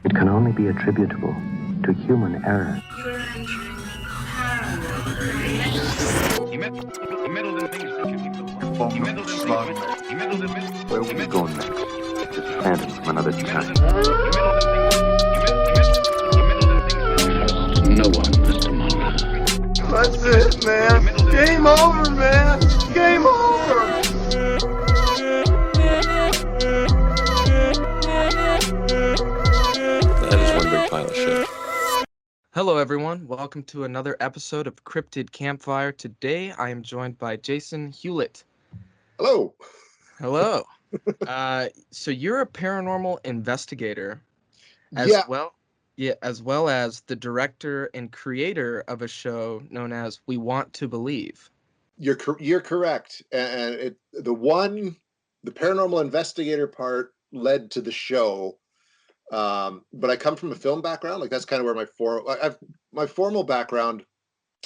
It can only be attributable to human error. You're entering paranormal. He meddled in things that you people. He meddled in things. He meddled in things. Where will we go next? Just phantom from another time. No one, Mr. Muller. That's it, man. Game over, man. Game over. That is one big pile of shit. Hello everyone, welcome to another episode of Cryptid Campfire. Today I am joined by Jason Hewlett. Hello. Hello. So you're a paranormal investigator as well as the director and creator of a show known as We Want to Believe. You're correct. And the paranormal investigator part led to the show. But I come from a film background. Like that's kind of where my formal background.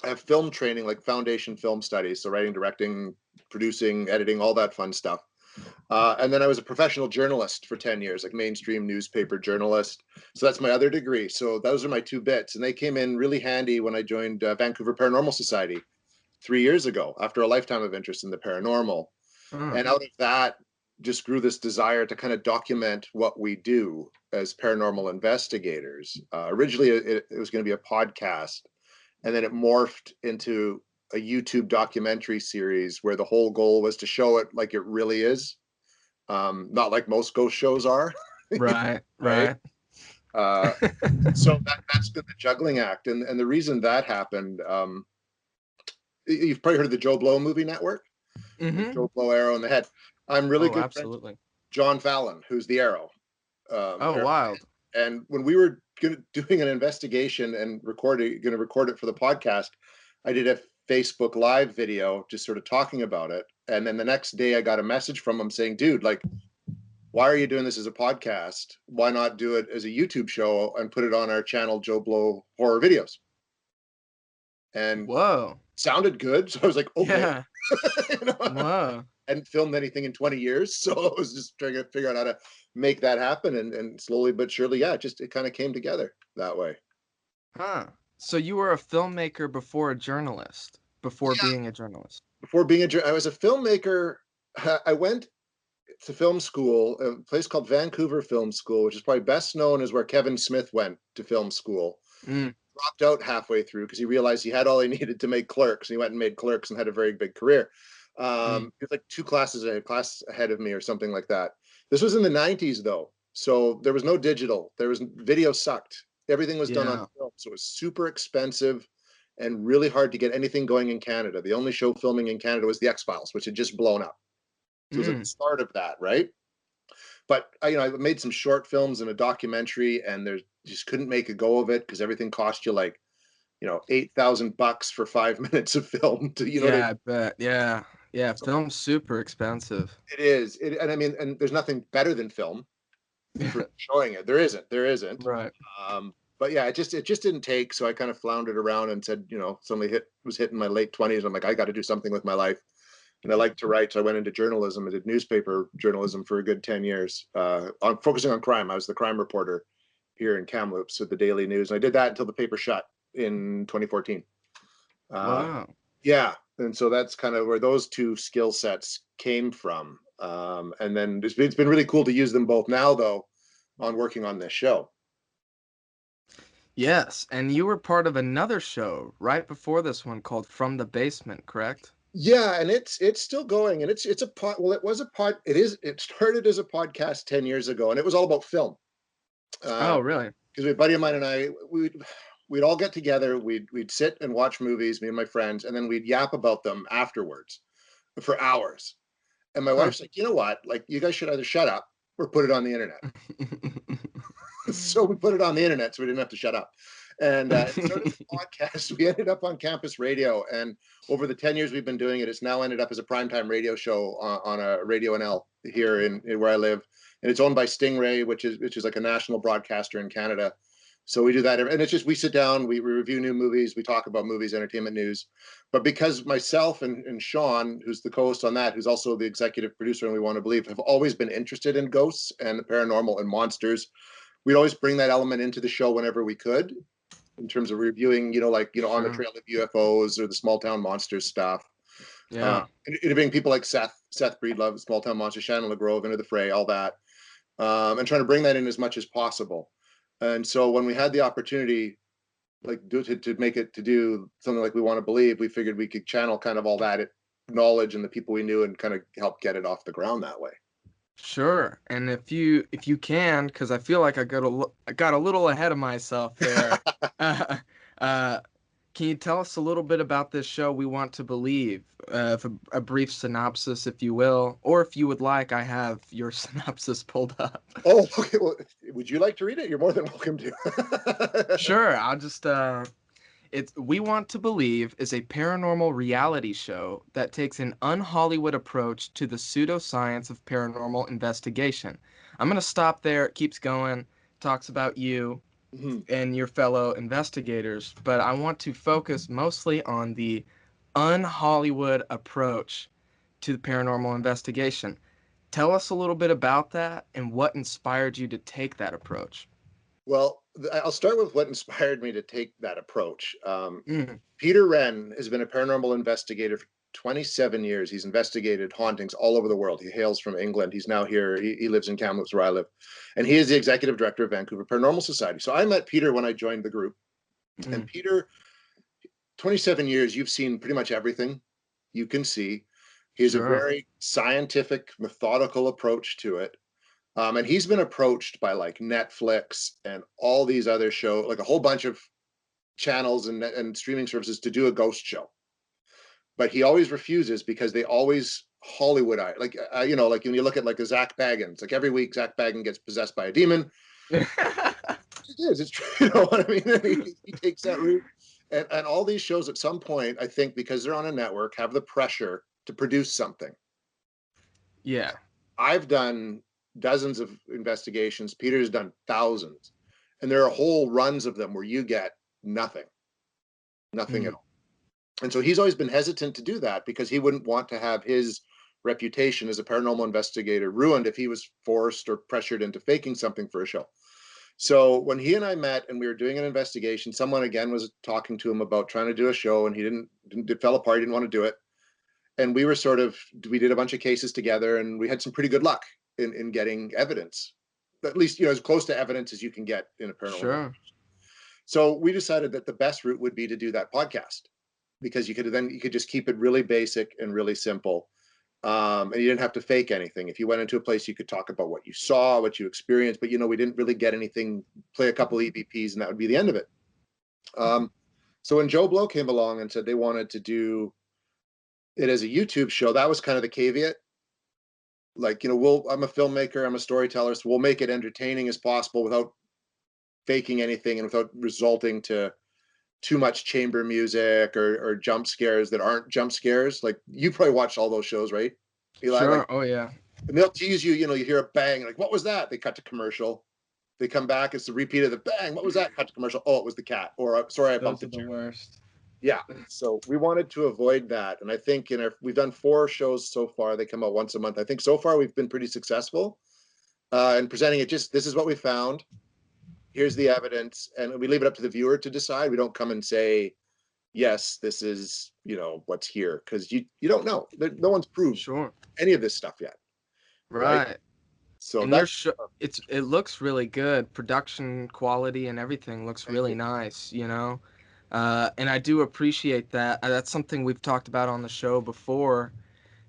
I have film training, like foundation film studies, so writing, directing, producing, editing, all that fun stuff. And then I was a professional journalist for 10 years, like mainstream newspaper journalist. So that's my other degree. So those are my two bits, and they came in really handy when I joined Vancouver Paranormal Society 3 years ago after a lifetime of interest in the paranormal. And out of that just grew this desire to kind of document what we do as paranormal investigators. Originally, it was going to be a podcast, and then it morphed into a YouTube documentary series where the whole goal was to show it like it really is, not like most ghost shows are. Right. So that's the juggling act, and the reason that happened, you've probably heard of the JoBlo movie network, JoBlo Arrow in the Head. I'm really good absolutely. friends with John Fallon, who's the Arrow. Wild. And when we were doing an investigation and going to record it for the podcast, I did a Facebook Live video just sort of talking about it. And then the next day I got a message from him saying, dude, like, why are you doing this as a podcast? Why not do it as a YouTube show and put it on our channel, JoBlo Horror Videos? And Whoa. Sounded good. So I was like, okay. Yeah. Wow. I hadn't filmed anything in 20 years. So I was just trying to figure out how to make that happen. And slowly but surely, it kind of came together that way. Huh. So you were a filmmaker before a journalist, being a journalist. I was a filmmaker. I went to film school, a place called Vancouver Film School, which is probably best known as where Kevin Smith went to film school. Dropped out halfway through because he realized he had all he needed to make Clerks. And he went and made Clerks and had a very big career. He was like two classes ahead of me or something like that. This was in the 90s though. So there was no digital. Video sucked. Everything was done on film. So it was super expensive and really hard to get anything going in Canada. The only show filming in Canada was The X-Files, which had just blown up. So it was at the start of that, right? But I made some short films and a documentary, and just couldn't make a go of it because everything cost you like, $8,000 for 5 minutes of film. I bet. Yeah. So, film's super expensive. It is. And there's nothing better than film for showing it. There isn't. Right. But yeah, it just didn't take. So I kind of floundered around and said, suddenly was hitting my late 20s. I'm like, I got to do something with my life. And I like to write. So I went into journalism. I did newspaper journalism for a good 10 years, focusing on crime. I was the crime reporter here in Kamloops with the Daily News. And I did that until the paper shut in 2014. Wow. Yeah. And so that's kind of where those two skill sets came from. And then it's been really cool to use them both now, though, on working on this show. Yes. And you were part of another show right before this one called From the Basement, correct? Yeah, and it's still going, and it's a pod. Well, it was a pod. It started as a podcast 10 years ago, and it was all about film. Oh, really? Because a buddy of mine and I, we'd all get together, we'd sit and watch movies, me and my friends, and then we'd yap about them afterwards for hours. And my wife's like, you know what? Like, you guys should either shut up or put it on the internet. So we put it on the internet so we didn't have to shut up. And started the podcast. We ended up on campus radio, and over the 10 years we've been doing it, it's now ended up as a primetime radio show on a Radio NL here in where I live, and it's owned by Stingray, which is like a national broadcaster in Canada. So we do that, and it's just we sit down, we review new movies, we talk about movies, entertainment news. But because myself and Sean, who's the co-host on that, who's also the executive producer, and We Want to Believe, have always been interested in ghosts and the paranormal and monsters. we'd always bring that element into the show whenever we could, in terms of reviewing, on the Sure. trail of UFOs or the small town monsters stuff. Yeah. And interviewing people like Seth Breedlove, Small Town Monsters, Shannon LeGrove, Into the Fray, all that, and trying to bring that in as much as possible. And so when we had the opportunity, like to make it, to do something like We Want to Believe, we figured we could channel kind of all that knowledge and the people we knew and kind of help get it off the ground that way. Sure. And if you can, because I feel like I got a little ahead of myself there. uh, Can you tell us a little bit about this show, We Want to Believe? A brief synopsis, if you will, or if you would like, I have your synopsis pulled up. Oh, okay. Well, would you like to read it? You're more than welcome to. Sure. I'll just It's We Want to Believe is a paranormal reality show that takes an unhollywood approach to the pseudoscience of paranormal investigation. I'm going to stop there. It keeps going, talks about you and your fellow investigators, but I want to focus mostly on the unhollywood approach to the paranormal investigation. Tell us a little bit about that and what inspired you to take that approach. Well, I'll start with what inspired me to take that approach. Mm. Peter Wren has been a paranormal investigator for 27 years. He's investigated hauntings all over the world. He hails from England. He's now here. He lives in Kamloops, where I live. And he is the executive director of Vancouver Paranormal Society. So I met Peter when I joined the group. And Peter, 27 years, you've seen pretty much everything you can see. He has a very scientific, methodical approach to it. And he's been approached by like Netflix and all these other shows, like a whole bunch of channels and streaming services, to do a ghost show. But he always refuses because they always Hollywoodize. Like, like when you look at like a Zach Baggins, like every week Zach Baggins gets possessed by a demon. It is. It's true. You know what I mean? He takes that route. And all these shows at some point, I think, because they're on a network, have the pressure to produce something. Yeah. I've done dozens of investigations. Peter's done thousands. And there are whole runs of them where you get nothing at all. And so he's always been hesitant to do that because he wouldn't want to have his reputation as a paranormal investigator ruined if he was forced or pressured into faking something for a show. So when he and I met and we were doing an investigation, someone again was talking to him about trying to do a show, and it fell apart. He didn't want to do it. And we did a bunch of cases together, and we had some pretty good luck in getting evidence, at least, as close to evidence as you can get in a paranormal. Sure. So we decided that the best route would be to do that podcast, because you could just keep it really basic and really simple. And you didn't have to fake anything. If you went into a place, you could talk about what you saw, what you experienced, but we didn't really get anything, play a couple EVPs, and that would be the end of it. So when JoBlo came along and said they wanted to it as a YouTube show, that was kind of the caveat. Like, I'm a filmmaker, I'm a storyteller, so we'll make it entertaining as possible without faking anything and without resulting to too much chamber music or jump scares that aren't jump scares. Like, you probably watched all those shows, right, Eli? Sure. Like, oh yeah. And they'll tease you, you hear a bang, like, what was that? They cut to commercial. They come back, it's the repeat of the bang. What was that? Cut to commercial. Oh, it was the cat. Or, sorry, I bumped Those are the the worst. Yeah. So we wanted to avoid that. And I think we've done 4 shows so far. They come out once a month. I think so far we've been pretty successful in presenting it. Just, this is what we found. Here's the evidence. And we leave it up to the viewer to decide. We don't come and say, yes, this is, what's here. Because you don't know. No one's proved any of this stuff yet. Right. So and it looks really good. Production quality and everything looks really nice, and I do appreciate that. That's something we've talked about on the show before,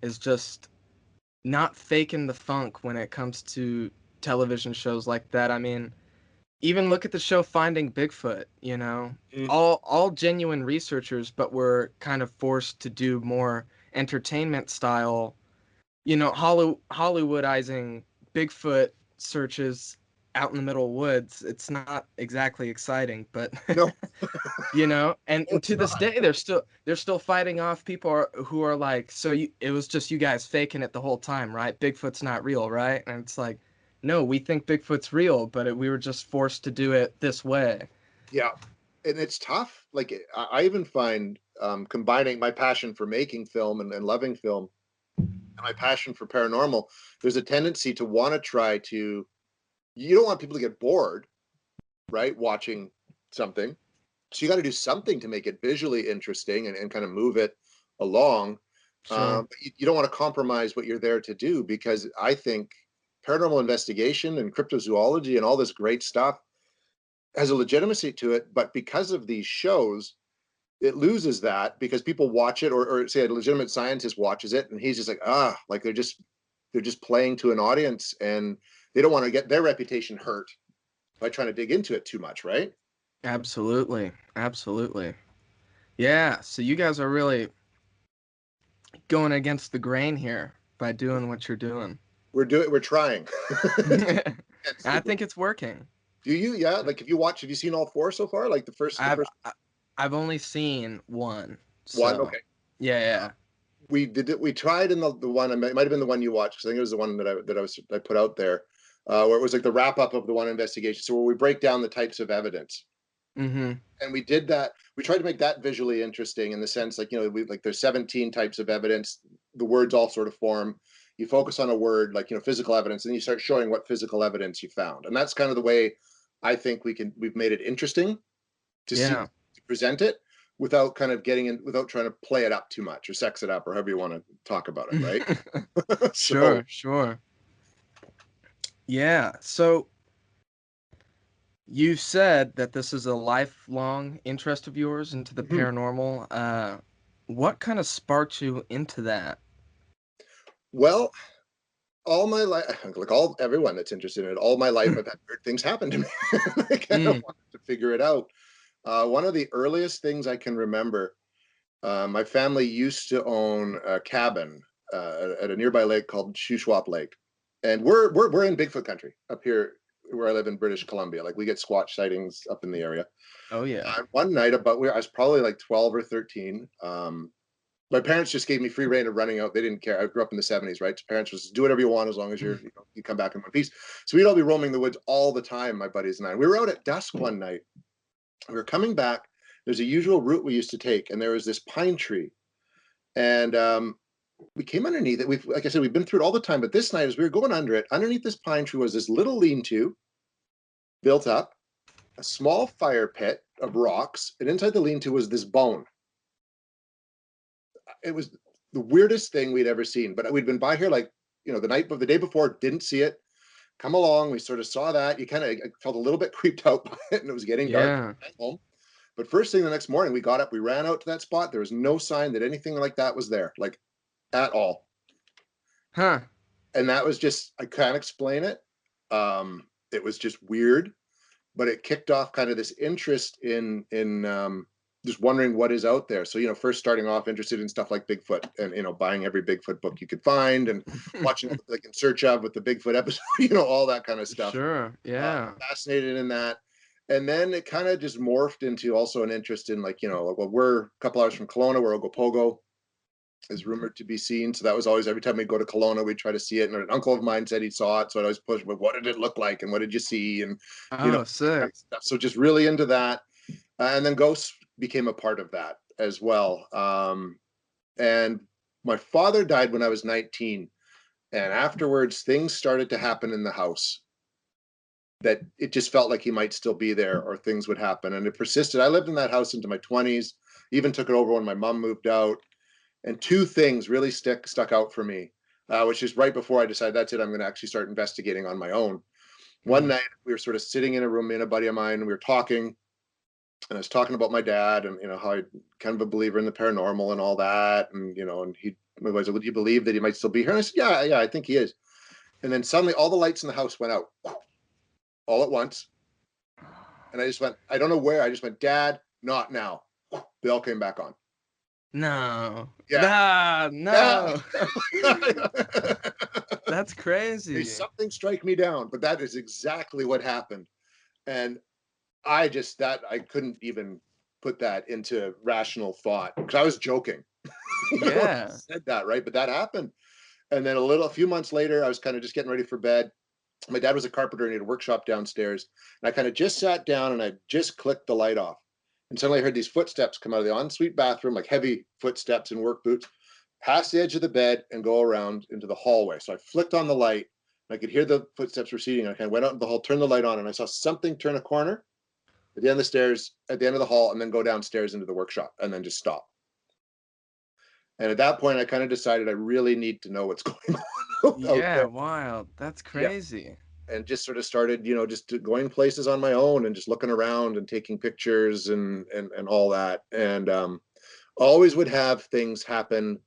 is just not faking the funk when it comes to television shows like that. I mean, even look at the show Finding Bigfoot, all genuine researchers, but were kind of forced to do more entertainment style, Hollywoodizing Bigfoot searches out in the middle of woods. It's not exactly exciting, but no. And to this day they're still fighting off people who are like, it was just you guys faking it the whole time, right? Bigfoot's not real, right? And it's like, no, we think Bigfoot's real, but we were just forced to do it this way. Yeah. And it's tough. Like, I even find combining my passion for making film and loving film and my passion for paranormal, there's a tendency to want to you don't want people to get bored. right? Watching something. So you got to do something to make it visually interesting and kind of move it along. Sure. But you don't want to compromise what you're there to do, because I think paranormal investigation and cryptozoology and all this great stuff has a legitimacy to it. But because of these shows, it loses that, because people watch it, or say a legitimate scientist watches it and he's just like, like they're just playing to an audience, and they don't want to get their reputation hurt by trying to dig into it too much, right? Absolutely. Absolutely. Yeah. So you guys are really going against the grain here by doing what you're doing. We're trying. I think it's working. Do you? Yeah. Like, have you seen all 4 so far? Like the first. I've only seen one. One. So, Okay. Yeah. We did it. We tried in the one. It might have been the one you watched, because I think it was the one that I put out there, where it was like the wrap up of the one investigation. So where we break down the types of evidence. Mm-hmm. And we did that. We tried to make that visually interesting, in the sense, like, there's 17 types of evidence. The words all sort of form. You focus on a word, like, physical evidence, and you start showing what physical evidence you found. And that's kind of the way I think we've made it interesting to see, to present it, without kind of without trying to play it up too much, or sex it up, or however you want to talk about it, right? Sure. Yeah. So you said that this is a lifelong interest of yours into the paranormal. What kind of sparked you into that? Well, all my life, like everyone that's interested in it, all my life I've had weird things happen to me. I kind of wanted to figure it out. One of the earliest things I can remember, my family used to own a cabin at a nearby lake called Shuswap Lake, and we're in Bigfoot country up here where I live in British Columbia. Like, we get Squatch sightings up in the area. Oh yeah. One night, I was probably like 12 or 13. My parents just gave me free reign of running out. They didn't care. I grew up in the 70s, right? So parents was, do whatever you want, as long as you come back in one piece. So we'd all be roaming the woods all the time, my buddies and I. We were out at dusk one night. We were coming back. There's a usual route we used to take, and there was this pine tree. And we came underneath it. Like I said, we've been through it all the time, but this night, as we were going under it, underneath this pine tree was this little lean-to built up, a small fire pit of rocks, and inside the lean-to was this bone. It was the weirdest thing we'd ever seen, but we'd been by here, like, the day before, didn't see it. Come along, we sort of saw that. You kind of felt a little bit creeped out by it, and it was getting dark. Home. But first thing the next morning, we got up, we ran out to that spot. There was no sign that anything like that was there, like, at all. Huh. And that was just, I can't explain it. It was just weird, but it kicked off kind of this interest in just wondering what is out there. So, first starting off interested in stuff like Bigfoot, and, buying every Bigfoot book you could find, and watching like In Search Of with the Bigfoot episode, all that kind of stuff. Sure. Yeah. Fascinated in that. And then it kind of just morphed into also an interest in, like, we're a couple hours from Kelowna, where Ogopogo is rumored to be seen. So that was always, every time we'd go to Kelowna, we'd try to see it. And an uncle of mine said he saw it. So I'd always push, but what did it look like? And what did you see? And, Sick. kind of stuff. So just really into that. And then ghosts became a part of that as well. And my father died when I was 19. And afterwards, things started to happen in the house that it just felt like he might still be there, or things would happen. And it persisted. I lived in that house into my 20s, even took it over when my mom moved out. And 2 things really stuck out for me, which is right before I decided, that's it, I'm going to actually start investigating on my own. One night, we were sort of sitting in a room, me and a buddy of mine, and we were talking, and I was talking about my dad, and, how I'm kind of a believer in the paranormal and all that. And, and my buddy said, would you believe that he might still be here? And I said, yeah, I think he is. And then suddenly all the lights in the house went out all at once. And I just went, I don't know where, I just went, Dad, not now. They all came back on. No. Yeah. No. That's crazy. There's something strike me down, but that is exactly what happened. And I couldn't even put that into rational thought, because I was joking. Yeah. I said that, right? But that happened. And then a few months later, I was kind of just getting ready for bed. My dad was a carpenter, and he had a workshop downstairs. And I kind of just sat down, and I just clicked the light off. And suddenly I heard these footsteps come out of the ensuite bathroom, like heavy footsteps in work boots, past the edge of the bed and go around into the hallway. So I flicked on the light, and I could hear the footsteps receding. I kind of went out in the hall, turned the light on, and I saw something turn a corner at the end of the stairs, at the end of the hall, and then go downstairs into the workshop and then just stop. And at that point, I kind of decided I really need to know what's going on out Yeah, there. wild. That's Yeah. crazy. And just sort of started, just going places on my own and just looking around and taking pictures and all that. And always would have things happen,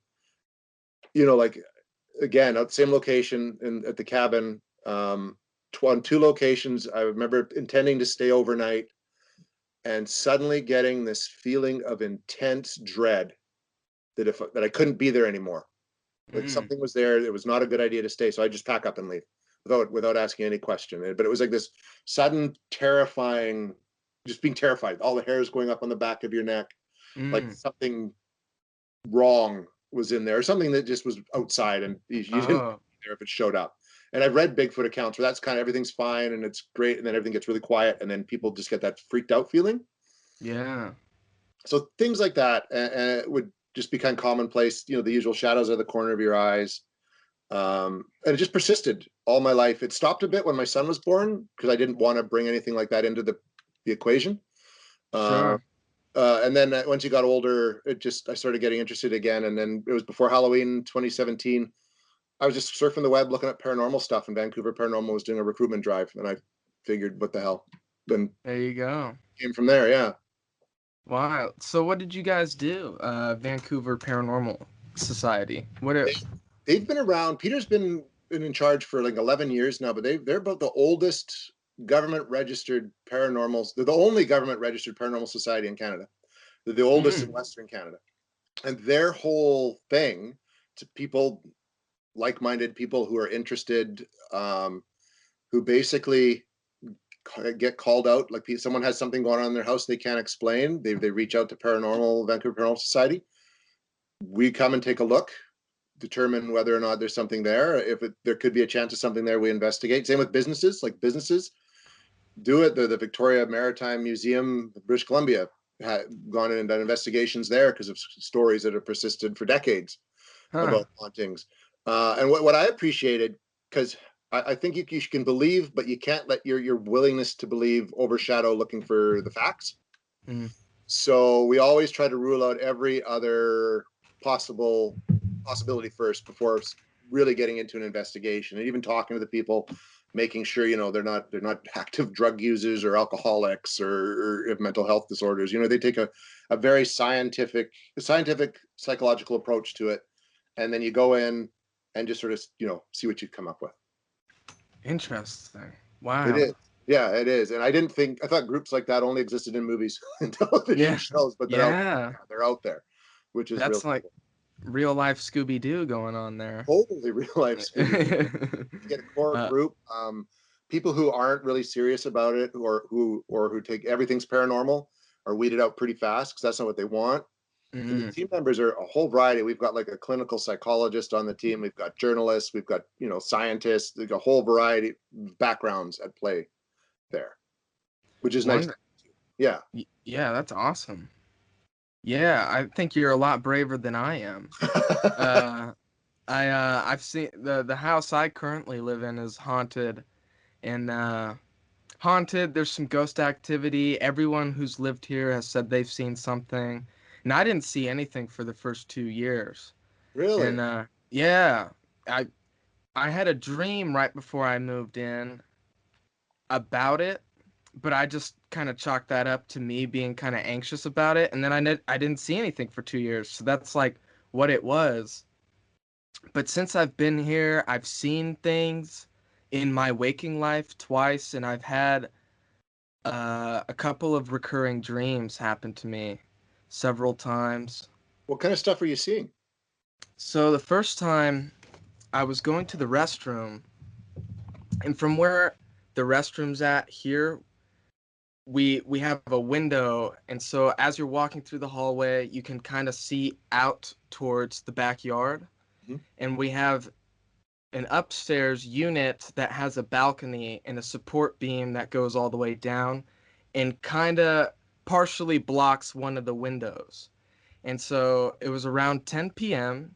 like, again, at the same location at the cabin, on 2 locations. I remember intending to stay overnight and suddenly getting this feeling of intense dread that I couldn't be there anymore. Like something was there. It was not a good idea to stay. So I just pack up and leave without asking any question. But it was like this sudden, terrifying, just being terrified. All the hairs going up on the back of your neck, like something wrong was in there, or something that just was outside, and you didn't know there if it showed up. And I've read Bigfoot accounts where that's kind of everything's fine and it's great, and then everything gets really quiet, and then people just get that freaked out feeling. Yeah. So things like that would just become commonplace. The usual shadows of the corner of your eyes. And it just persisted all my life. It stopped a bit when my son was born because I didn't want to bring anything like that into the equation. Sure. And then once he got older, I started getting interested again. And then it was before Halloween 2017. I was just surfing the web looking at paranormal stuff, and Vancouver Paranormal was doing a recruitment drive. And I figured, what the hell? Then There you go. came from there, yeah. Wow. So what did you guys do? Vancouver Paranormal Society. They've been around. Peter's been in charge for like 11 years now, but they're about the oldest government registered paranormals. They're the only government registered paranormal society in Canada. They're the oldest in Western Canada. And their whole thing to people, like-minded people who are interested, who basically get called out, like someone has something going on in their house they can't explain. They reach out to Vancouver Paranormal Society. We come and take a look, determine whether or not there's something there. If there could be a chance of something there, we investigate. Same with businesses. Like businesses do it. The Victoria Maritime Museum, British Columbia, had gone in and done investigations there because of stories that have persisted for decades about hauntings. And what I appreciated, because I think you can believe, but you can't let your willingness to believe overshadow looking for the facts. So we always try to rule out every other possibility first before really getting into an investigation, and even talking to the people, making sure they're not active drug users or alcoholics or have mental health disorders. They take a very scientific psychological approach to it, and then you go in and just sort of see what you come up with. Interesting. Wow. It is. Yeah, it is. And I thought groups like that only existed in movies and television shows, but they're out there, which is that's real like cool. Real life Scooby-Doo going on there. Totally real life Scooby-Doo. You get a core group, people who aren't really serious about it, or who take everything's paranormal, are weeded out pretty fast because that's not what they want. And the team members are a whole variety. We've got like a clinical psychologist on the team. We've got journalists. We've got scientists. There's a whole variety of backgrounds at play there, which is nice. Yeah. Yeah, that's awesome. Yeah, I think you're a lot braver than I am. I've seen the house I currently live in is haunted, and there's some ghost activity. Everyone who's lived here has said they've seen something, and I didn't see anything for the first 2 years. Really? And yeah, I had a dream right before I moved in about it, but I just kind of chalked that up to me being kind of anxious about it, and then I didn't see anything for 2 years, so that's like what it was. But since I've been here, I've seen things in my waking life twice, and I've had a couple of recurring dreams happen to me several times. What kind of stuff are you seeing? So the first time I was going to the restroom, and from where the restroom's at here, we have a window, and so as you're walking through the hallway, you can kind of see out towards the backyard. And we have an upstairs unit that has a balcony and a support beam that goes all the way down and kind of partially blocks one of the windows. And so it was around 10 p.m.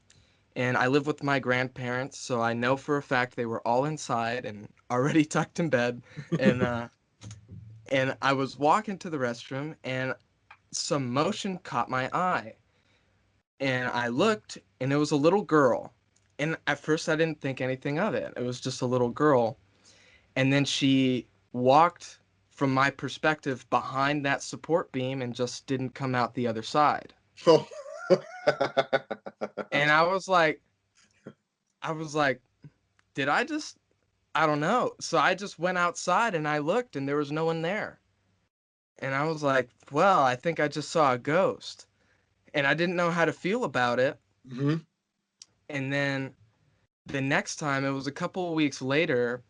and I live with my grandparents, so I know for a fact they were all inside and already tucked in bed. And I was walking to the restroom, and some motion caught my eye. And I looked, and it was a little girl. And at first, I didn't think anything of it. It was just a little girl. And then she walked, from my perspective, behind that support beam and just didn't come out the other side. Oh. And I was like, did I just, I don't know. So I just went outside and I looked, and there was no one there. And I was like, well, I think I just saw a ghost. And I didn't know how to feel about it. Mm-hmm. And then the next time, it was a couple of weeks later,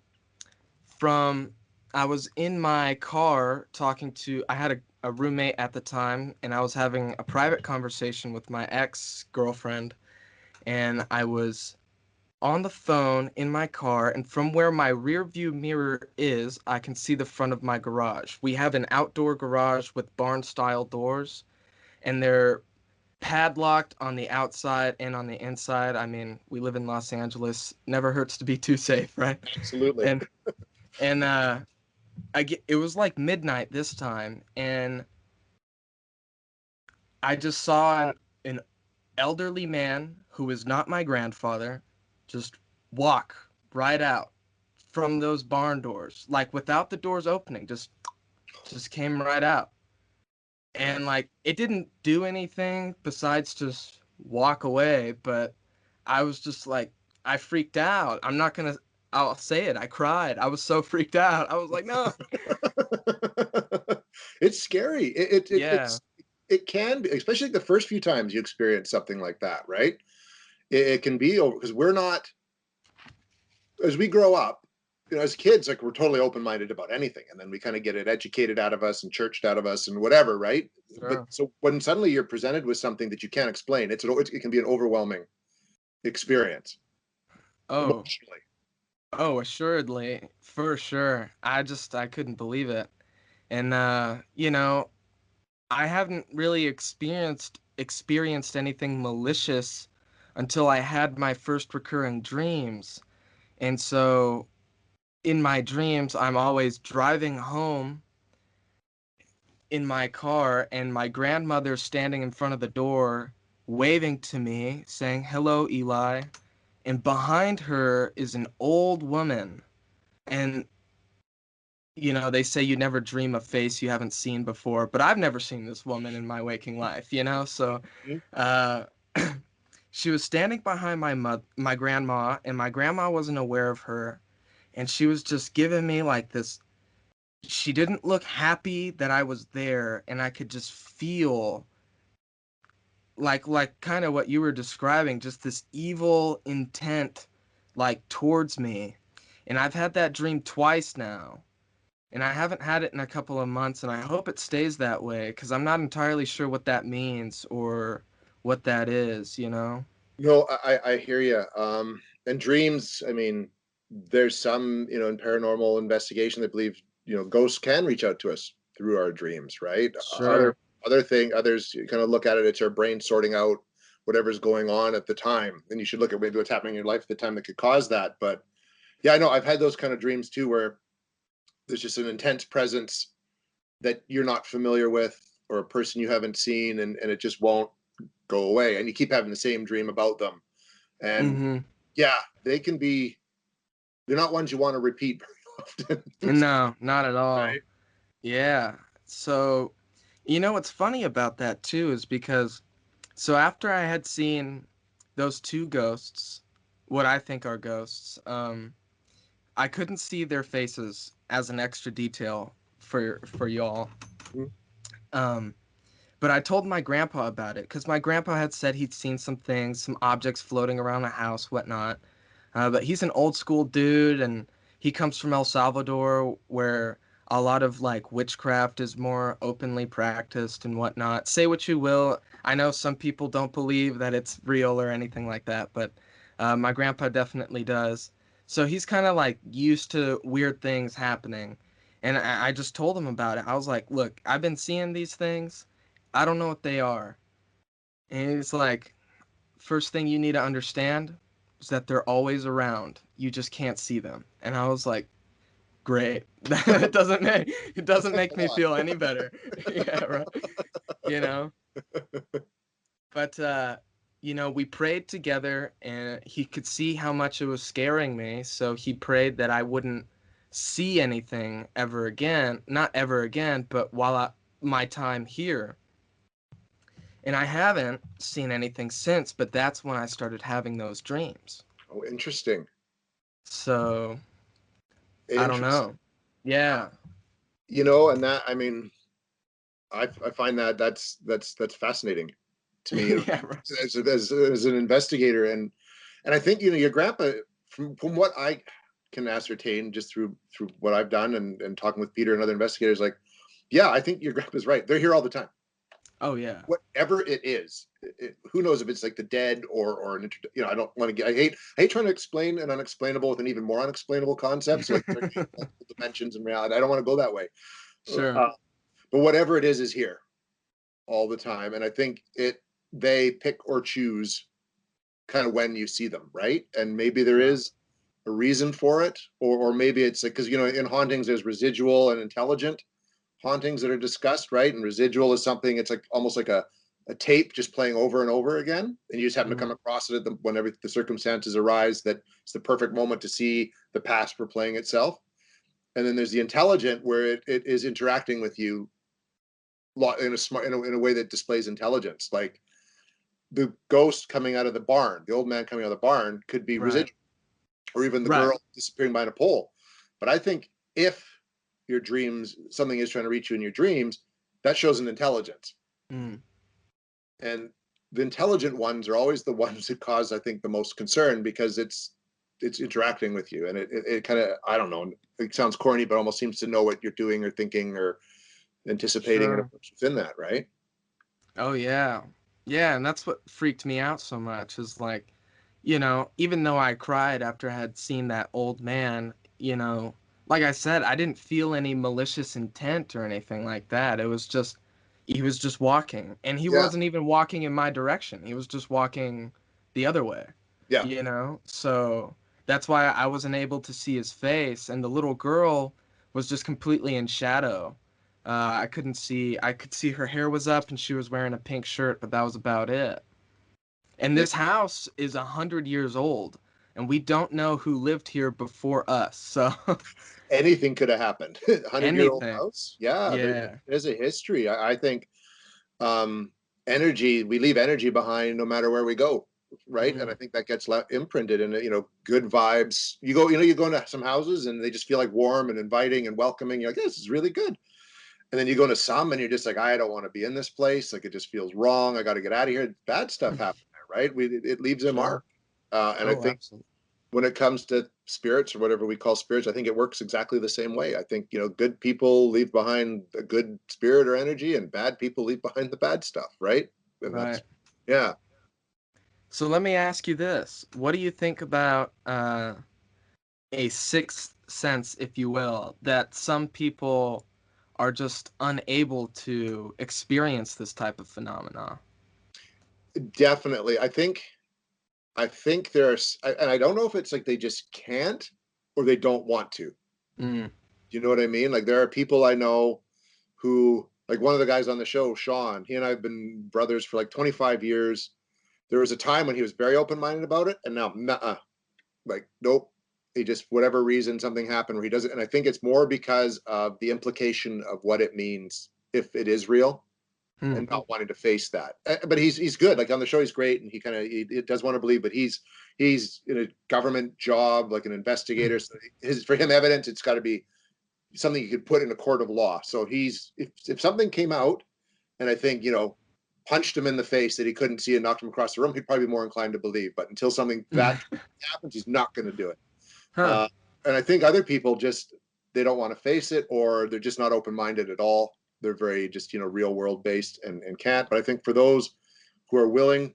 I was in my car talking to, I had a roommate at the time, and I was having a private conversation with my ex-girlfriend, and I was on the phone in my car, and from where my rear view mirror is, I can see the front of my garage. We have an outdoor garage with barn-style doors, and they're padlocked on the outside and on the inside. I mean, we live in Los Angeles. Never hurts to be too safe, right? Absolutely. And it was like midnight this time, and I just saw an elderly man who is not my grandfather just walk right out from those barn doors, like without the doors opening, just came right out. And like, it didn't do anything besides just walk away, but I was just like, I freaked out. I'll say it. I cried. I was so freaked out. I was like, no. It's scary. Yeah. It can be, especially the first few times you experience something like that, right? It can be over, because we're not, as we grow up, as kids, like, we're totally open-minded about anything, and then we kind of get it educated out of us and churched out of us and whatever, right? Sure. But so when suddenly you're presented with something that you can't explain, it can be an overwhelming experience. Oh. Emotionally. Oh, assuredly, for sure. I couldn't believe it. And I haven't really experienced anything malicious until I had my first recurring dreams. And so in my dreams, I'm always driving home in my car, and my grandmother's standing in front of the door waving to me saying, "Hello, Eli." And behind her is an old woman. And they say you never dream a face you haven't seen before, but I've never seen this woman in my waking life, so uh she was standing behind my grandma, and my grandma wasn't aware of her, and she was just giving me like this. She didn't look happy that I was there, and I could just feel like kind of what you were describing, just this evil intent like towards me. And I've had that dream twice now. And I haven't had it in a couple of months, and I hope it stays that way, because I'm not entirely sure what that means or what that is. No, I hear you. And dreams, I mean, there's some, in paranormal investigation that believe, ghosts can reach out to us through our dreams, right? Sure. Others you kind of look at it, it's our brain sorting out whatever's going on at the time. And you should look at maybe what's happening in your life at the time that could cause that. But yeah, I know I've had those kind of dreams too, where there's just an intense presence that you're not familiar with, or a person you haven't seen, and it just won't go away. And you keep having the same dream about them. And yeah, they're not ones you want to repeat very often. No, not at all. Right? Yeah. So, what's funny about that too is because, so after I had seen those two ghosts, what I think are ghosts, I couldn't see their faces as an extra detail for y'all. But I told my grandpa about it, because my grandpa had said he'd seen some things, some objects floating around the house, whatnot. But he's an old school dude, and he comes from El Salvador, where a lot of like witchcraft is more openly practiced and whatnot. Say what you will. I know some people don't believe that it's real or anything like that, but my grandpa definitely does. So he's kind of like used to weird things happening. And I just told him about it. I was like, look, I've been seeing these things. I don't know what they are. And he's like, first thing you need to understand is that they're always around. You just can't see them. And I was like, great. It doesn't make me feel any better. Yeah, right. You know. But you know, we prayed together, and he could see how much it was scaring me, so he prayed that I wouldn't see anything ever again. Not ever again, but my time here. And I haven't seen anything since, but that's when I started having those dreams. Oh, interesting. So I don't know. Yeah. You know, and that, I mean, I find that's fascinating to me, you know, Yeah, right. as an investigator, and I think, you know, your grandpa, from what I can ascertain just through what I've done and talking with Peter and other investigators, like, yeah, I think your grandpa's right. They're here all the time. Oh yeah. Whatever it is, who knows if it's like the dead or an you know, I don't want to get. I hate trying to explain an unexplainable with an even more unexplainable concept, like multiple dimensions and reality. I don't want to go that way. Sure. But whatever it is here all the time, and I think they pick or choose kind of when you see them, right? And maybe there is a reason for it, or maybe it's like, because, you know, in hauntings there's residual and intelligent hauntings that are discussed, right? And residual is something, it's like almost like a tape just playing over and over again, and you just happen to come across it whenever the circumstances arise that it's the perfect moment to see the past replaying itself. And then there's the intelligent, where it is interacting with you in a way that displays intelligence. Like the ghost coming out of the barn, the old man coming out of the barn could be residual, or even the girl disappearing behind a pole. But I think if your dreams, something is trying to reach you in your dreams, that shows an intelligence. And the intelligent ones are always the ones that cause, I think, the most concern, because it's interacting with you, and it kind of, I don't know, it sounds corny, but almost seems to know what you're doing or thinking or anticipating within that, right? Oh yeah. Yeah, and that's what freaked me out so much, is like, you know, even though I cried after I had seen that old man, you know, like I said, I didn't feel any malicious intent or anything like that. It was just, he was just walking, and he wasn't even walking in my direction. He was just walking the other way. Yeah. You know? So that's why I wasn't able to see his face, and the little girl was just completely in shadow. I could see her hair was up and she was wearing a pink shirt, but that was about it. And this house is 100 years old, and we don't know who lived here before us. So anything could have happened. 100-year-old house. Yeah. There's a history. I think energy, we leave energy behind no matter where we go, right? And I think that gets imprinted in, you know, good vibes. You go into some houses and they just feel like warm and inviting and welcoming. You're like, this is really good. And then you go into some and you're just like, I don't want to be in this place. Like, it just feels wrong. I got to get out of here. Bad stuff happened there, right? It leaves a mark. And I think when it comes to spirits, or whatever we call spirits, I think it works exactly the same way. I think, you know, good people leave behind a good spirit or energy, and bad people leave behind the bad stuff, right? And that's, yeah. So let me ask you this. What do you think about a sixth sense, if you will, that some people are just unable to experience this type of phenomena? Definitely. I think there's, and I don't know if it's like they just can't or they don't want to. Do you know what I mean? Like, there are people I know who, like one of the guys on the show, Sean, he and I have been brothers for like 25 years. There was a time when he was very open-minded about it, and now, like, nope. He just, whatever reason, something happened where he doesn't. And I think it's more because of the implication of what it means if it is real, and not wanting to face that. But he's good. Like, on the show, he's great, and he does want to believe. But he's in a government job, like an investigator. So for him, evidence, it's got to be something you could put in a court of law. So if something came out, and I think, you know, punched him in the face that he couldn't see and knocked him across the room, he'd probably be more inclined to believe. But until something that happens, he's not going to do it. And I think other people just, they don't want to face it, or they're just not open-minded at all. They're very just, you know, real world based and can't. But I think for those who are willing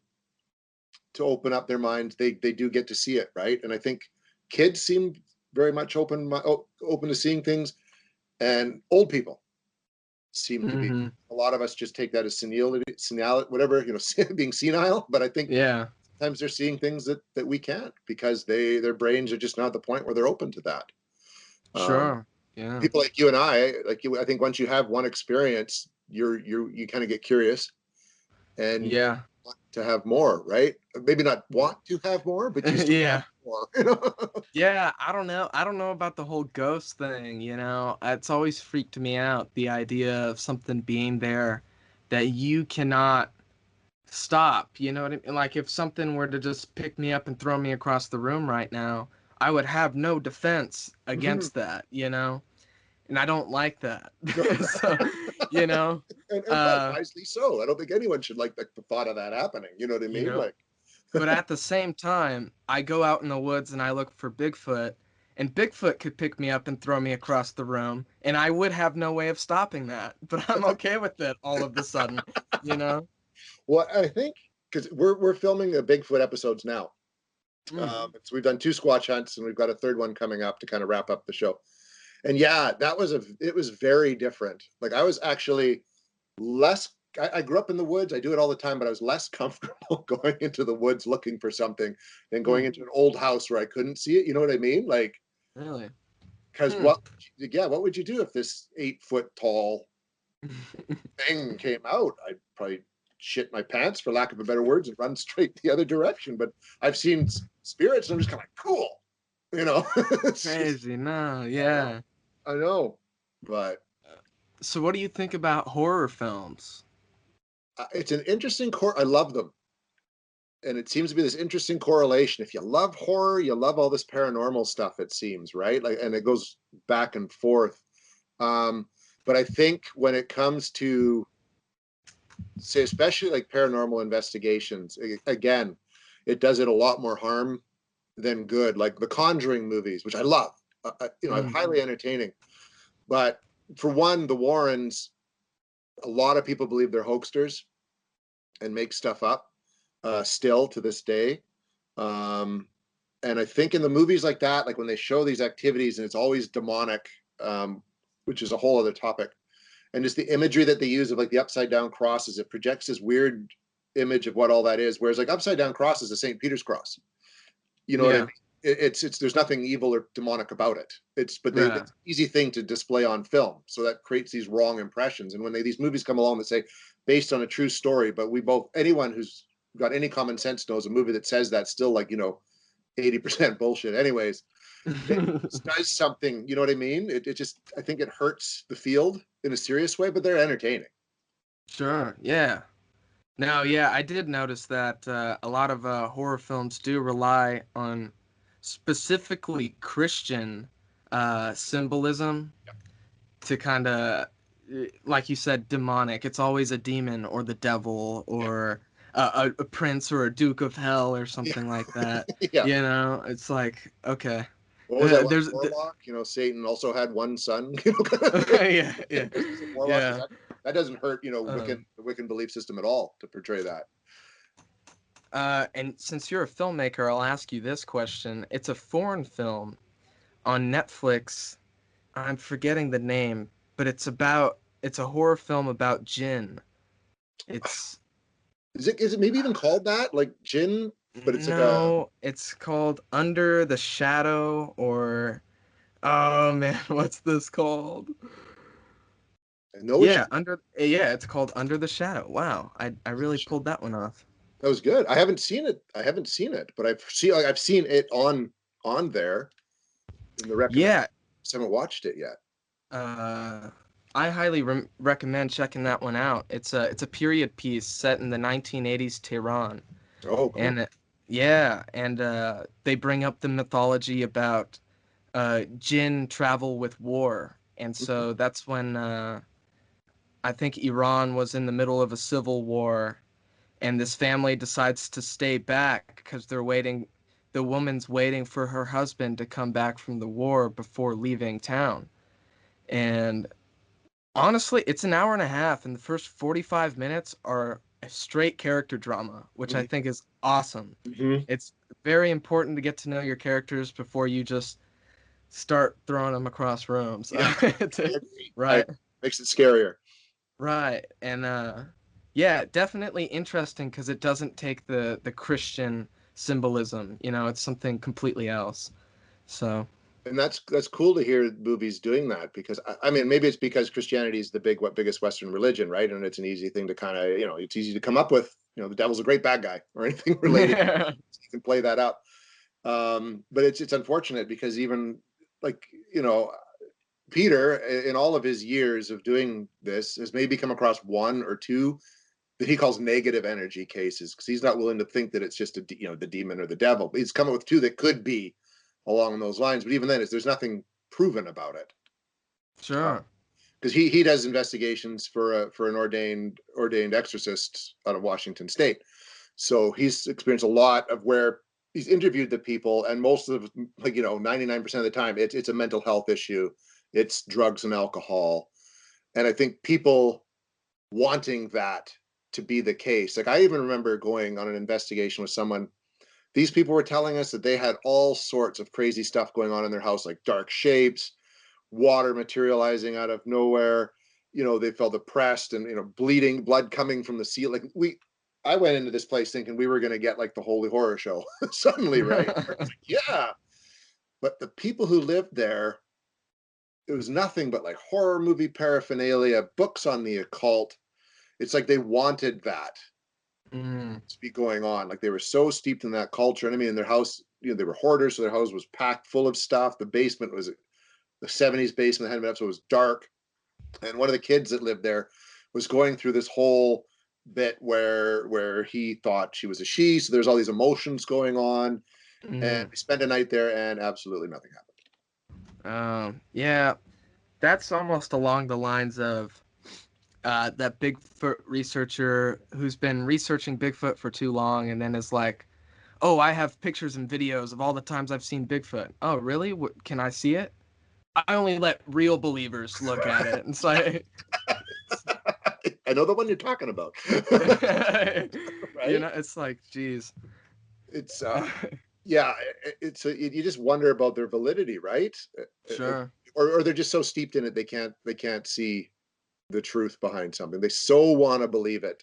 to open up their minds, they do get to see it, right? And I think kids seem very much open to seeing things, and old people seem to be. A lot of us just take that as senile, whatever, you know, being senile. But I think sometimes they're seeing things that we can't, because their brains are just not at the point where they're open to that. Sure. Yeah. People like you and I, I think once you have one experience, you kind of get curious and Yeah. want to have more, right? Maybe not want to have more, but you still Yeah. have more. You know? Yeah, I don't know. I don't know about the whole ghost thing, you know. It's always freaked me out, the idea of something being there that you cannot stop, you know what I mean? Like if something were to just pick me up and throw me across the room right now, I would have no defense against that, you know? And I don't like that. So, you know, And probably uh, wisely so. I don't think anyone should like the thought of that happening. You know what I you mean? know, Like, but at the same time, I go out in the woods and I look for Bigfoot, and Bigfoot could pick me up and throw me across the room, and I would have no way of stopping that. But I'm okay with it all of a sudden, you know? well, I think because we're filming the Bigfoot episodes now. Mm. So we've done 2 Squatch hunts, and we've got a third one coming up to kind of wrap up the show. And yeah, it was very different. Like I was actually less. I grew up in the woods. I do it all the time, but I was less comfortable going into the woods looking for something than going Mm. into an old house where I couldn't see it. You know what I mean? Like, Really? because Hmm. what would you do if this 8 foot tall thing came out? I'd probably shit my pants, for lack of a better words, and run straight the other direction. But I've seen spirits, and I'm just kind of like, cool, you know. It's just, Crazy. No, uh, yeah. I know, but So what do you think about horror films? it's an interesting core. I love them, and it seems to be this interesting correlation. If you love horror, you love all this paranormal stuff. It seems right, like, and it goes back and forth. Um, but I think when it comes to, say, especially like paranormal investigations, again, it does it a lot more harm than good. Like the Conjuring movies, which I love, Mm. highly entertaining. But for one, the Warrens, a lot of people believe they're hoaxsters and make stuff up, still to this day. Um, and I think in the movies like that, like when they show these activities and it's always demonic, which is a whole other topic, and just the imagery that they use of like the upside down crosses, it projects this weird image of what all that is. Whereas like upside down cross is a St. Peter's cross. You know what I Yeah. mean? It's there's nothing evil or demonic about it. It's Yeah. it's an easy thing to display on film, so that creates these wrong impressions. And when these movies come along that say based on a true story, but anyone who's got any common sense knows a movie that says that's still like 80% bullshit. Anyways, it does something. You know what I mean? It just, I think it hurts the field in a serious way, but they're entertaining. Sure. Yeah. No, yeah, I did notice that a lot of horror films do rely on specifically Christian symbolism to kind of, like you said, demonic. It's always a demon or the devil Yeah, or a prince or a duke of hell or yeah, something like that. yeah. You know, it's like, okay. What was that one? There's, Warlock. Satan also had one son. yeah, yeah, Just as a warlock, yeah. that doesn't hurt. Um, The Wiccan belief system at all to portray that. and since you're a filmmaker, I'll ask you this question. It's a foreign film on Netflix. I'm forgetting the name, but it's a horror film about jinn. It's Is it maybe even called that, like Jinn? But it's like a no, it's called Under the Shadow or oh man, what's this called? I know what you. Yeah, it's called Under the Shadow. Wow, I really pulled that one off. That was good. I haven't seen it. But I've seen it on there in the recommend. Yeah, Just haven't watched it yet. uh, I highly recommend checking that one out. It's a period piece set in the 1980s Tehran, Oh, cool. and they bring up the mythology about jinn travel with war, and so that's when I think Iran was in the middle of a civil war, and this family decides to stay back because the woman's waiting for her husband to come back from the war before leaving town. And honestly, it's an hour and a half, and the first 45 minutes are a straight character drama, which I think is awesome. Mm-hmm. It's very important to get to know your characters before you just start throwing them across rooms. Yeah, Right? makes it scarier. Right. And yeah, definitely interesting because it doesn't take the Christian symbolism, it's something completely else. So, And that's cool to hear movies doing that, because I mean, maybe it's because Christianity is the biggest Western religion, right? And it's an easy thing to kind of, it's easy to come up with, the devil's a great bad guy or anything related. You can play that up. But it's unfortunate because even like, Peter, in all of his years of doing this, has maybe come across one or two that he calls negative energy cases, because he's not willing to think that it's just the demon or the devil. He's come up with two that could be along those lines, but even then, there's nothing proven about it. Sure. Because he does investigations for an ordained exorcist out of Washington State, so he's experienced a lot of where he's interviewed the people, and most of 99% of the time, it's a mental health issue, it's drugs and alcohol, and I think people wanting that to be the case. Like I even remember going on an investigation with someone. These people were telling us that they had all sorts of crazy stuff going on in their house, like dark shapes, water materializing out of nowhere. They felt depressed and, bleeding, blood coming from the ceiling. I went into this place thinking we were going to get like the Holy Horror Show suddenly, right? Like, yeah. But the people who lived there, it was nothing but like horror movie paraphernalia, books on the occult. It's like they wanted that to be going on. Like they were so steeped in that culture. And I mean, in their house, they were hoarders, so their house was packed full of stuff. The basement was the 70s basement, hadn't been up, so it was dark. And one of the kids that lived there was going through this whole bit where he thought she was a she. So there's all these emotions going on. And we spent a night there and absolutely nothing happened. Yeah, that's almost along the lines of that Bigfoot researcher who's been researching Bigfoot for too long, and then is like, oh, I have pictures and videos of all the times I've seen Bigfoot. Oh, really? Can I see it? I only let real believers look at it. It's like, I know the one you're talking about. right? It's like, geez. It's yeah, you just wonder about their validity, right? Sure. Or they're just so steeped in it they can't see the truth behind something. They so want to believe it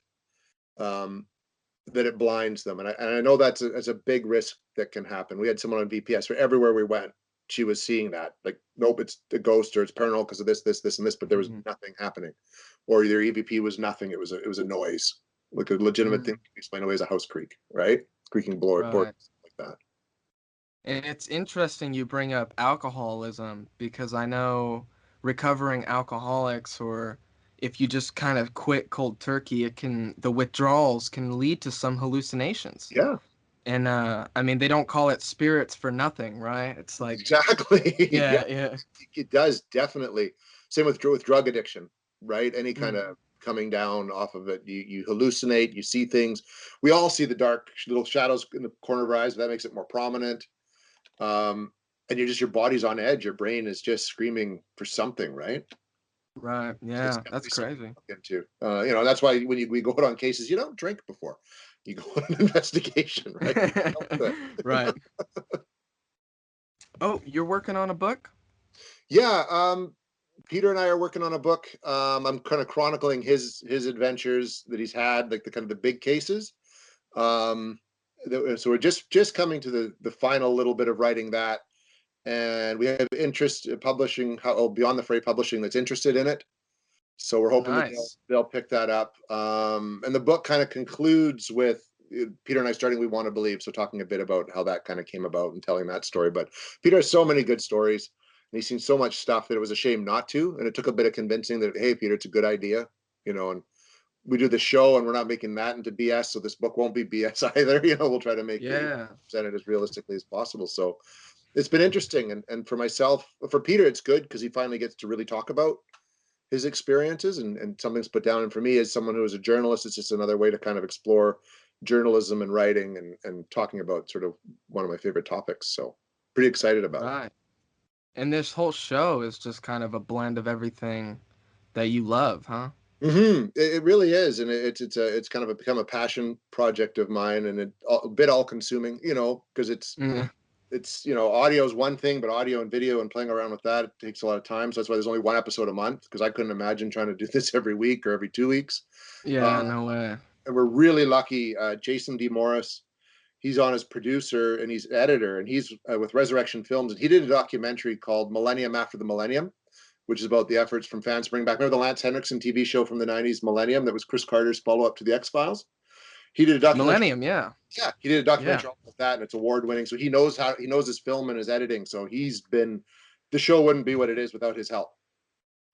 that it blinds them. And I know that's a big risk that can happen. We had someone on VPS where everywhere we went, she was seeing that. Like, nope, it's a ghost or it's paranormal because of this, and this, but there was nothing happening. Or their EVP was nothing. It was a noise, like a legitimate thing to explain away as a house creak, right? Creaking board, like that. And it's interesting you bring up alcoholism, because I know recovering alcoholics, or if you just kind of quit cold turkey, the withdrawals can lead to some hallucinations. Yeah. And I mean, they don't call it spirits for nothing, right? It's like, exactly. Yeah. It does, definitely. Same with drug addiction, right? Any kind of coming down off of it, you hallucinate, you see things. We all see the dark little shadows in the corner of our eyes, but that makes it more prominent. And your body's on edge. Your brain is just screaming for something, right? Right. Yeah, that's crazy. Into that's why when we go out on cases, you don't drink before you go on an investigation, right? Right. Oh, you're working on a book? Yeah. Peter and I are working on a book. I'm kind of chronicling his adventures that he's had, like the kind of the big cases. So we're just coming to the final little bit of writing that, and we have interest in publishing Beyond the Fray Publishing that's interested in it. So we're hoping that they'll pick that up. And the book kind of concludes with Peter and I starting We Want to Believe, so talking a bit about how that kind of came about and telling that story. But Peter has so many good stories, and he's seen so much stuff that it was a shame not to. And it took a bit of convincing that, hey, Peter, it's a good idea, and we do the show and we're not making that into BS, so this book won't be BS either. We'll try to make it presented as realistically as possible. So it's been interesting. And for myself, for Peter, it's good because he finally gets to really talk about his experiences and something's put down. And for me, as someone who is a journalist, it's just another way to kind of explore journalism and writing and talking about sort of one of my favorite topics. So pretty excited about it. And this whole show is just kind of a blend of everything that you love, huh? It really is, and it's kind of become a passion project of mine, and a bit all consuming, because it's audio is one thing, but audio and video and playing around with that, it takes a lot of time. So that's why there's only one episode a month, because I couldn't imagine trying to do this every week or every 2 weeks. Yeah, no way. And we're really lucky. Jason D. Morris, he's on as producer and he's editor, and he's with Resurrection Films, and he did a documentary called Millennium After the Millennium, which is about the efforts from fans to bring back. Remember the Lance Henriksen TV show from the 90s, Millennium, that was Chris Carter's follow-up to the X-Files? He did a documentary. Millennium, yeah. Yeah, he did a documentary Yeah. about that, and it's award-winning. So he knows his film and his editing. So the show wouldn't be what it is without his help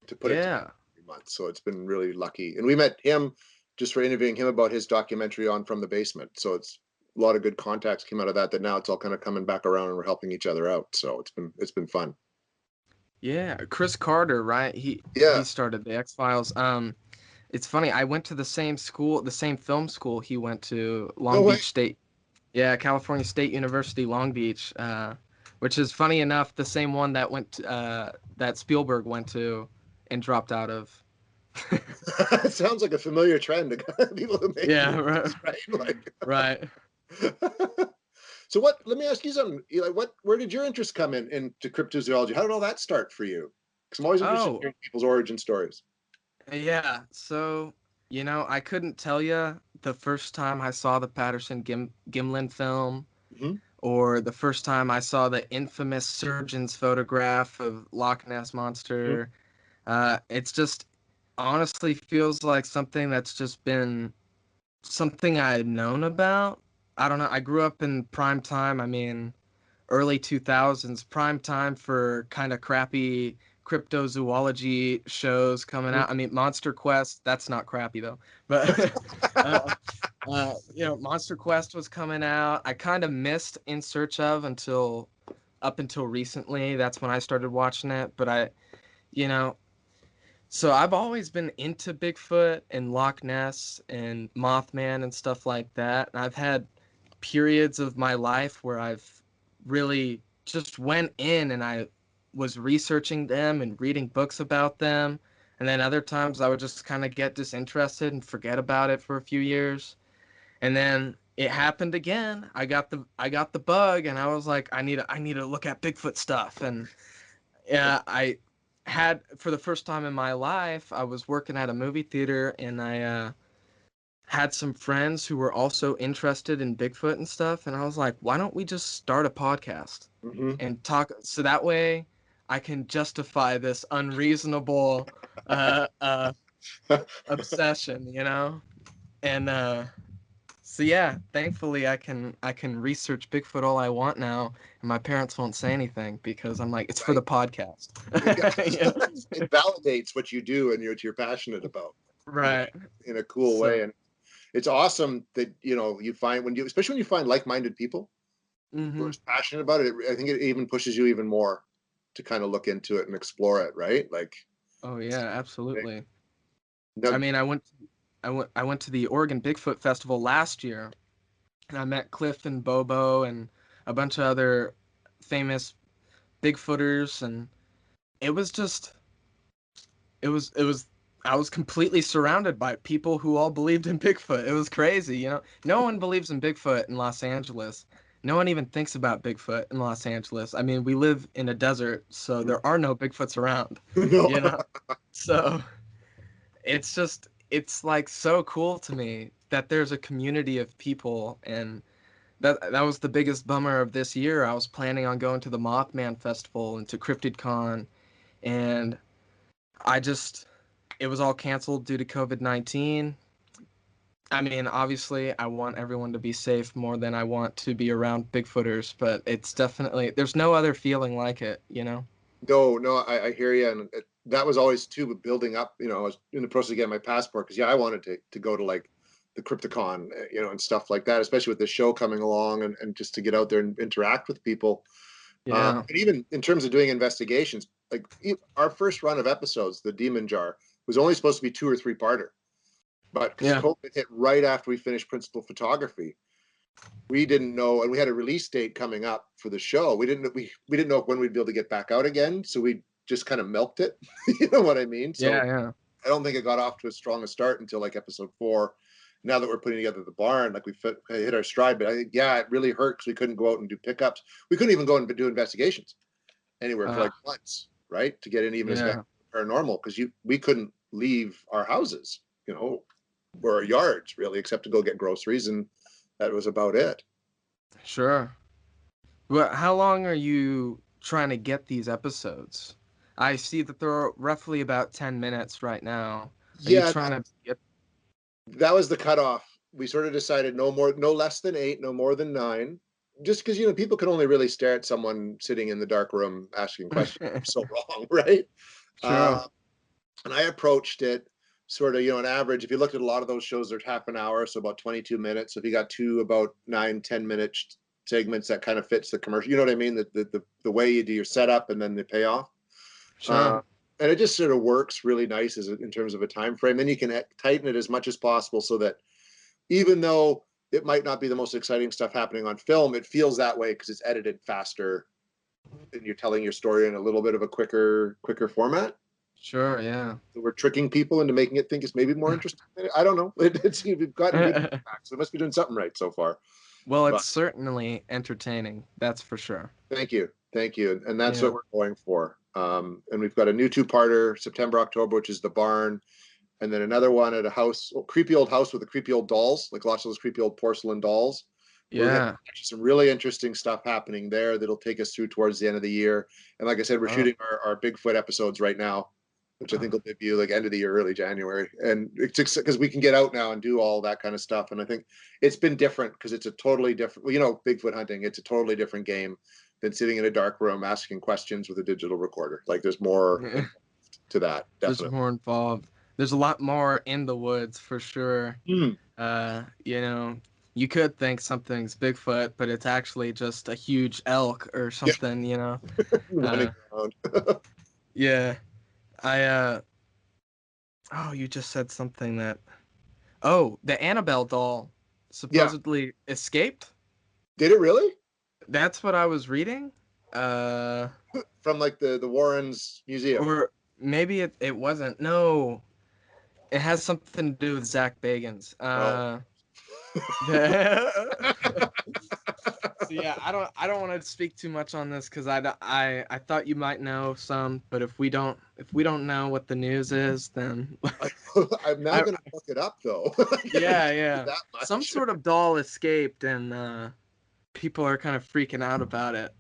to put it together every month. So it's been really lucky. And we met him just for interviewing him about his documentary on From the Basement. So it's a lot of good contacts came out of that now it's all kind of coming back around and we're helping each other out. So it's been fun. Yeah, Chris Carter, right? He started the X-Files. It's funny, I went to the same school, the same film school he went to, Long Beach State. Yeah, California State University, Long Beach, which is funny enough, the same one that Spielberg went to and dropped out of. It sounds like a familiar trend to people who make movies, right? Like, right. So let me ask you something, Eli, where did your interest come into cryptozoology? How did all that start for you? Because I'm always interested in hearing people's origin stories. Yeah, so, I couldn't tell you the first time I saw the Patterson Gimlin film, or the first time I saw the infamous surgeon's photograph of Loch Ness Monster. It's just honestly feels like something that's just been something I'd known about. I don't know. I grew up in prime time. I mean, early 2000s, prime time for kind of crappy cryptozoology shows coming out. I mean, Monster Quest, that's not crappy though. But, Monster Quest was coming out. I kind of missed In Search of up until recently. That's when I started watching it. But so I've always been into Bigfoot and Loch Ness and Mothman and stuff like that. And I've had periods of my life where I've really just went in and I was researching them and reading books about them. And then other times I would just kind of get disinterested and forget about it for a few years. And then it happened again. I got the bug and I was like, I need to look at Bigfoot stuff. And I had, for the first time in my life, I was working at a movie theater and I had some friends who were also interested in Bigfoot and stuff. And I was like, why don't we just start a podcast and talk? So that way I can justify this unreasonable obsession, And so yeah, thankfully I can research Bigfoot all I want now, and my parents won't say anything because I'm like, it's for the podcast. It validates what you do and what you're passionate about, right? In a cool way. And it's awesome that you find especially when you find like-minded people who are passionate about it. I think it even pushes you even more to kind of look into it and explore it, right? Like, oh yeah, absolutely. No, I mean, I went to the Oregon Bigfoot Festival last year, and I met Cliff and Bobo and a bunch of other famous Bigfooters, and it was I was completely surrounded by people who all believed in Bigfoot. It was crazy, No one believes in Bigfoot in Los Angeles. No one even thinks about Bigfoot in Los Angeles. I mean, we live in a desert, so there are no Bigfoots around, So it's like so cool to me that there's a community of people, and that was the biggest bummer of this year. I was planning on going to the Mothman Festival and to CryptidCon, and it was all canceled due to COVID-19. I mean, obviously, I want everyone to be safe more than I want to be around Bigfooters, but it's definitely, there's no other feeling like it, No, I hear you. And that was always too, but building up, I was in the process of getting my passport because, I wanted to go to like the Crypticon, and stuff like that, especially with the show coming along and just to get out there and interact with people. Yeah. And even in terms of doing investigations, like our first run of episodes, the Demon Jar, was only supposed to be 2 or 3 parter. But because COVID hit right after we finished principal photography, we didn't know, and we had a release date coming up for the show. We didn't know when we'd be able to get back out again, so we just kind of milked it. You know what I mean? So yeah. I don't think it got off to as strong a start until like episode 4. Now that we're putting together the barn, like we hit our stride. But I think it really hurt because we couldn't go out and do pickups. We couldn't even go and do investigations anywhere for like months, right? To get in even as paranormal, because we couldn't leave our houses, or our yards really, except to go get groceries, and that was about it. Sure. Well, how long are you trying to get these episodes? I see that they're roughly about 10 minutes right now. Are you Yeah, trying to get? that was the cutoff. We sort of decided no less than 8, no more than 9. Just because people can only really stare at someone sitting in the dark room asking questions for so long, right? Sure. And I approached it sort of, an average. If you looked at a lot of those shows, they're half an hour, so about 22 minutes. So if you got two about 9-10 minute segments, that kind of fits the commercial. You know what I mean? The way you do your setup and then the payoff. Sure. And it just sort of works really nice in terms of a time frame. Then you can tighten it as much as possible so that even though it might not be the most exciting stuff happening on film, it feels that way because it's edited faster and you're telling your story in a little bit of a quicker format. Sure, yeah. So we're tricking people into making it think it's maybe more interesting. I don't know. We've gotten good feedback, so it must be doing something right so far. Well, But it's certainly entertaining, that's for sure. thank you, and that's Yeah. what we're going for. And we've got a new 2-parter, September, October, which is The Barn, and then another one at a house, creepy old house with the creepy old dolls, like lots of those creepy old porcelain dolls. We're gonna Yeah. actually some really interesting stuff happening there that'll take us through towards the end of the year. And like I said, we're Oh. shooting our Bigfoot episodes right now, which I think will debut like end of the year, early January. And it's because we can get out now and do all that kind of stuff. And I think it's been different because it's a totally different, Bigfoot hunting, it's a totally different game than sitting in a dark room asking questions with a digital recorder. Like there's more to that, There's definitely. more involved. There's a lot more in the woods for sure. Mm. You could think something's Bigfoot, but it's actually just a huge elk or something, Running around. Yeah. I oh, you just said something that the Annabelle doll Yeah. supposedly escaped? Did it really? That's what I was reading. From like the Warrens Museum. Or maybe it wasn't. No. It has something to do with Zach Bagans. So yeah, I don't want to speak too much on this because I thought you might know some, but if we don't know what the news is, then I'm now going to look it up though. yeah. That much. Some sort of doll escaped and people are kind of freaking out about it.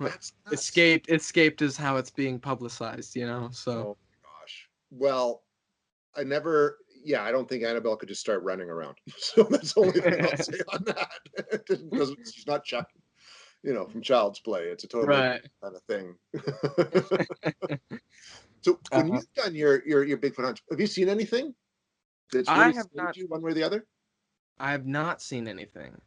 That's nuts. Escaped is how it's being publicized, so. Oh my gosh. Well, I don't think Annabelle could just start running around. So that's the only thing I'll say on that. Because she's not Chuck, from Child's Play. It's a totally Right. kind of thing. So when you've done your Bigfoot hunt, have you seen anything that's really scared you one way or the other? I have not seen anything.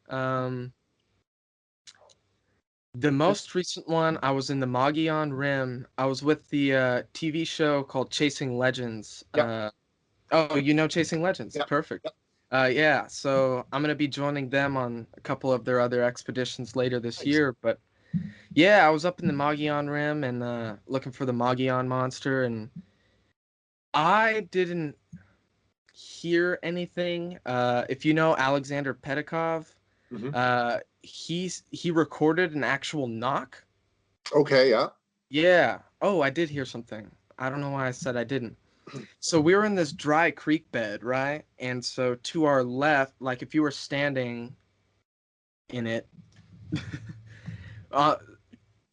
The most recent one, I was in the Mogollon Rim. I was with the TV show called Chasing Legends. Yep. Chasing Legends. Yep. Perfect. Yeah, so I'm going to be joining them on a couple of their other expeditions later this year. But yeah, I was up in the Mogollon Rim and looking for the Mogollon monster, and I didn't hear anything. If you know Alexander Pedikov, he recorded an actual knock. Okay, yeah. Yeah. Oh, I did hear something. I don't know why I said I didn't. So we were in this dry creek bed, right? And so to our left, like if you were standing in it,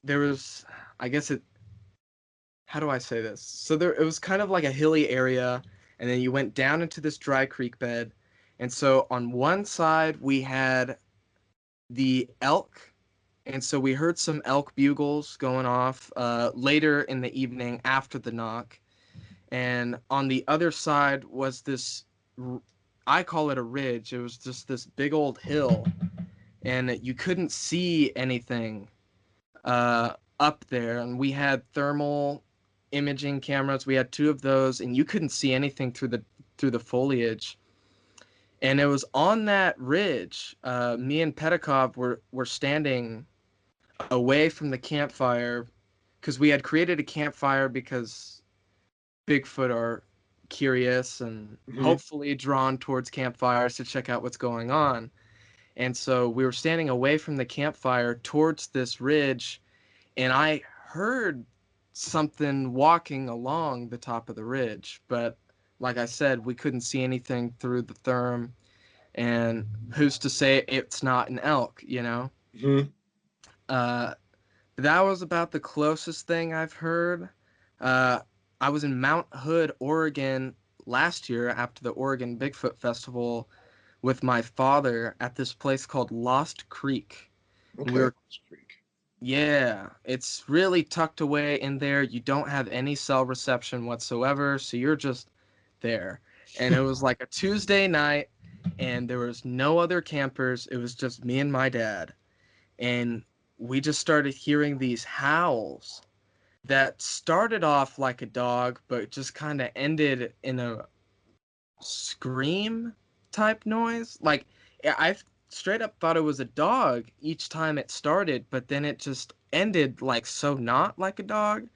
there was, I guess how do I say this? So it was kind of like a hilly area, and then you went down into this dry creek bed. And so on one side we had the elk, and so we heard some elk bugles going off later in the evening after the knock. And on the other side was this, I call it a ridge. It was just this big old hill, and you couldn't see anything up there. And we had thermal imaging cameras. We had 2 of those, and you couldn't see anything through the foliage. And it was on that ridge. Me and Pedikov were standing away from the campfire because we had created a campfire because Bigfoot are curious and hopefully drawn towards campfires to check out what's going on. And so we were standing away from the campfire towards this ridge, and I heard something walking along the top of the ridge. But like I said, we couldn't see anything through the therm. And who's to say it's not an elk, you know? Mhm. That was about the closest thing I've heard. I was in Mount Hood, Oregon last year after the Oregon Bigfoot Festival with my father at this place called Lost Creek. And we Okay. were, yeah, it's really tucked away in there. You don't have any cell reception whatsoever, so you're just there. And it was like a Tuesday night, and there was no other campers. It was just me and my dad. And we just started hearing these howls that started off like a dog, but just kind of ended in a scream type noise. Like, I straight up thought it was a dog each time it started, but then it just ended like so not like a dog.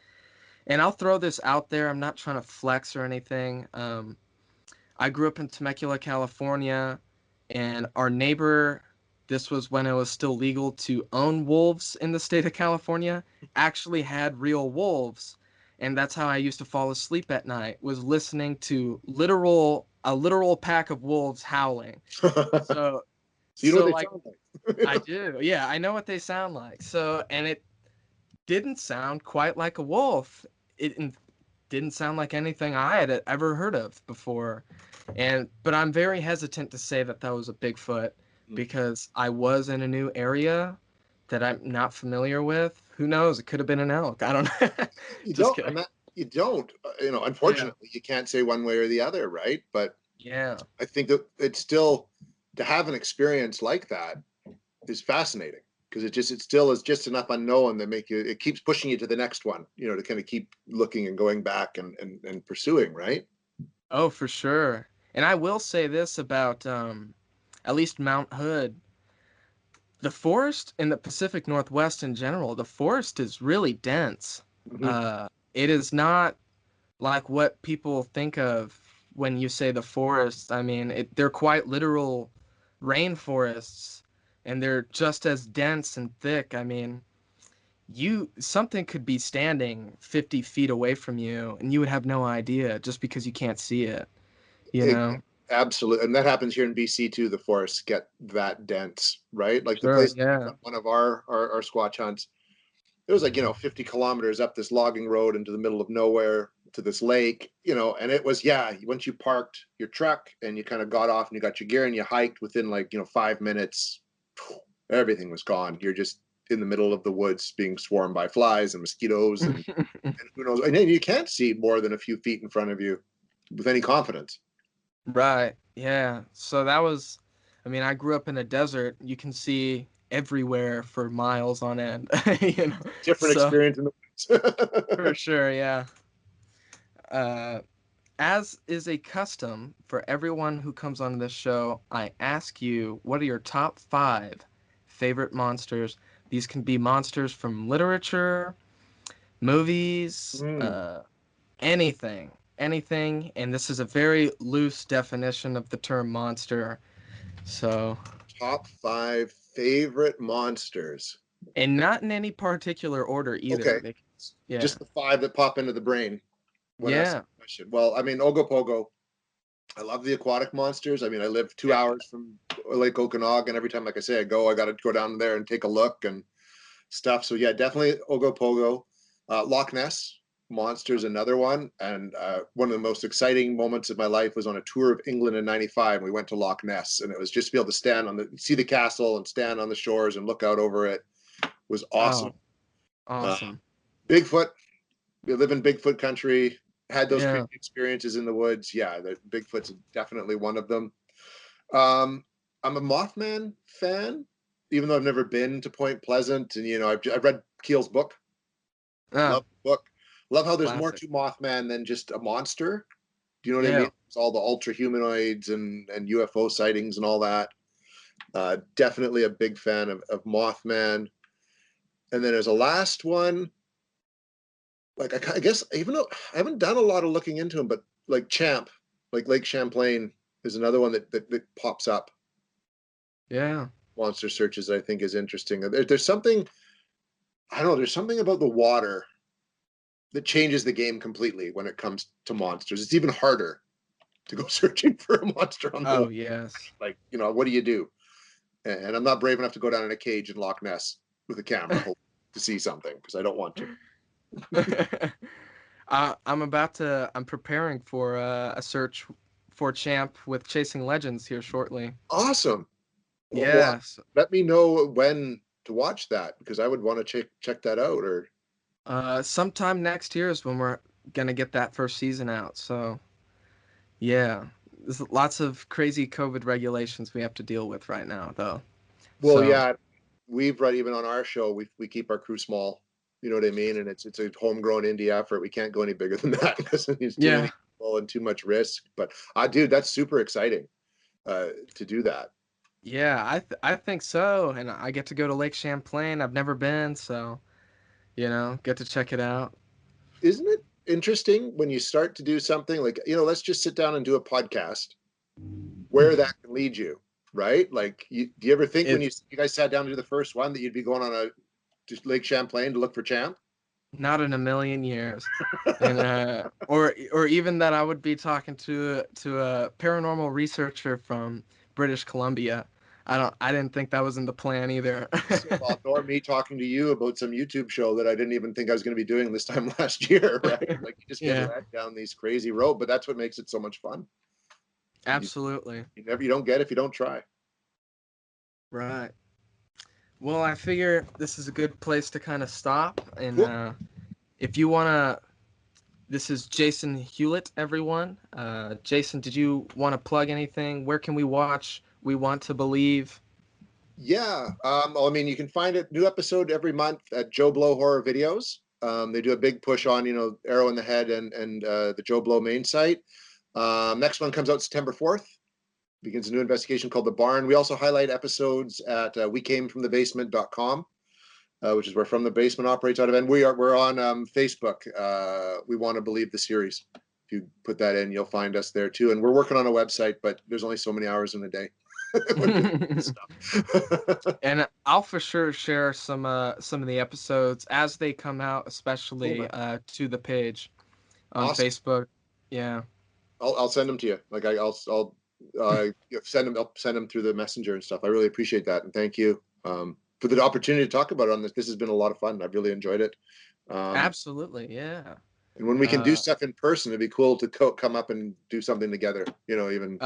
And I'll throw this out there. I'm not trying to flex or anything. I grew up in Temecula, California, and our neighbor, this was when it was still legal to own wolves in the state of California, actually had real wolves. And that's how I used to fall asleep at night, was listening to a literal pack of wolves howling. So So you know what they like sound like. I do. Yeah, I know what they sound like. So, and it didn't sound quite like a wolf. It didn't sound like anything I had ever heard of before. But I'm very hesitant to say that that was a Bigfoot because I was in a new area that I'm not familiar with. Who knows? It could have been an elk. I don't know. You Just don't. kidding. You don't. You know, Yeah. unfortunately, you can't say one way or the other, right? But Yeah. I think that it's still, to have an experience like that is fascinating, because it still is just enough unknown that it keeps pushing you to the next one, you know, to kind of keep looking and going back and pursuing, right? Oh, for sure. And I will say this about at least Mount Hood. The forest in the Pacific Northwest in general, the forest is really dense. Mhm. It is not like what people think of when you say the forest. I mean, they're quite literal rainforests, and they're just as dense and thick. I mean, something could be standing 50 feet away from you, and you would have no idea just because you can't see it, you It, know? absolutely, and that happens here in BC too. The forests get that dense, right? Like the Sure, place, yeah. one of our Squatch hunts, it was like, 50 kilometers up this logging road into the middle of nowhere to this lake, and it was, yeah, once you parked your truck and you kind of got off and you got your gear and you hiked, within like, 5 minutes, everything was gone. You're just in the middle of the woods being swarmed by flies and mosquitoes and who knows. And then you can't see more than a few feet in front of you with any confidence. Right. Yeah. So that was, I mean, I grew up in a desert. You can see everywhere for miles on end, you know. Different So experience in the for woods. sure, yeah. Uh, as is a custom for everyone who comes on this show, I ask you, what are your top 5 favorite monsters? These can be monsters from literature, movies, Mm. anything. And this is a very loose definition of the term monster. So, Top 5 favorite monsters. and not in any particular order either. Okay, Yeah. just the 5 that pop into the brain when asked Yeah. the question. Well, I mean, Ogopogo. I love the aquatic monsters. I mean, I live 2 hours from Lake Okanagan. Every time, like I say, I got to go down there and take a look and stuff. So yeah, definitely Ogopogo. Loch Ness Monster is another one. And one of the most exciting moments of my life was on a tour of England in '95. We went to Loch Ness, and it was just to be able to see the castle and stand on the shores and look out over it was awesome. Oh, awesome. Bigfoot. We live in Bigfoot country. Had those Yeah. crazy experiences in the woods. Yeah, Bigfoot's definitely one of them. Um, I'm a Mothman fan, even though I've never been to Point Pleasant. And I've read Keel's book. Ah, Love the book. Love how there's more classic. to Mothman than just a monster. Do you know what I Yeah. mean? It's all the ultra humanoids and UFO sightings and all that. Definitely a big fan of Mothman. And then as a last one, like I guess, even though I haven't done a lot of looking into him, but like Champ, like Lake Champlain is another one that pops up. Yeah. Monster searches, I think, is interesting. There's something, I don't know. There's something about the water that changes the game completely when it comes to monsters. It's even harder to go searching for a monster on the Oh wall. yes. Like, you know, what do you do? And I'm not brave enough to go down in a cage in Loch Ness with a camera to see something, because I don't want to. I'm preparing for a search for Champ with Chasing Legends here shortly. Awesome. Well, Yes. let me know when to watch that, because I would want to check that out. Or Sometime next year is when we're gonna get that first season out. So, yeah, there's lots of crazy COVID regulations we have to deal with right now, though. well, So, yeah, we've read, even on our show, we keep our crew small. You know what I mean? And it's a homegrown indie effort. We can't go any bigger than that because there's too many people and too much risk. But dude, that's super exciting to do that. Yeah, I think so, and I get to go to Lake Champlain. I've never been, so get to check it out. Isn't it interesting when you start to do something like, let's just sit down and do a podcast, where that can lead you, right? Like, do you ever think when you guys sat down to do the first one that you'd be going on to Lake Champlain to look for Champ? Not in a million years. And or even that I would be talking to a paranormal researcher from British Columbia. I didn't think that was in the plan either. Nor me talking to you about some YouTube show that I didn't even think I was going to be doing this time last year, right? Like, you just get led down these crazy roads, but that's what makes it so much fun. Absolutely. You don't get it if you don't try. Right. Well, I figure this is a good place to kind of stop. And Cool. If you want to, this is Jason Hewlett, everyone. Jason, did you want to plug anything? Where can we watch We Want to Believe? Yeah. You can find a new episode every month at JoBlo Horror Videos. They do a big push on, Arrow in the Head and the JoBlo main site. Next one comes out September 4th. Begins a new investigation called The Barn. We also highlight episodes at wecamefromthebasement.com, which is where From the Basement operates out of. And we're on Facebook. We Want to Believe the series. If you put that in, you'll find us there too. And we're working on a website, but there's only so many hours in a day. And I'll for sure share some of the episodes as they come out, especially to the page on Facebook. Yeah, I'll send them to you. Like, I'll send them through the messenger and stuff. I really appreciate that, and thank you for the opportunity to talk about it on this. This has been a lot of fun. I've really enjoyed it. Absolutely, yeah. And when we can do stuff in person, it'd be cool to come up and do something together. Even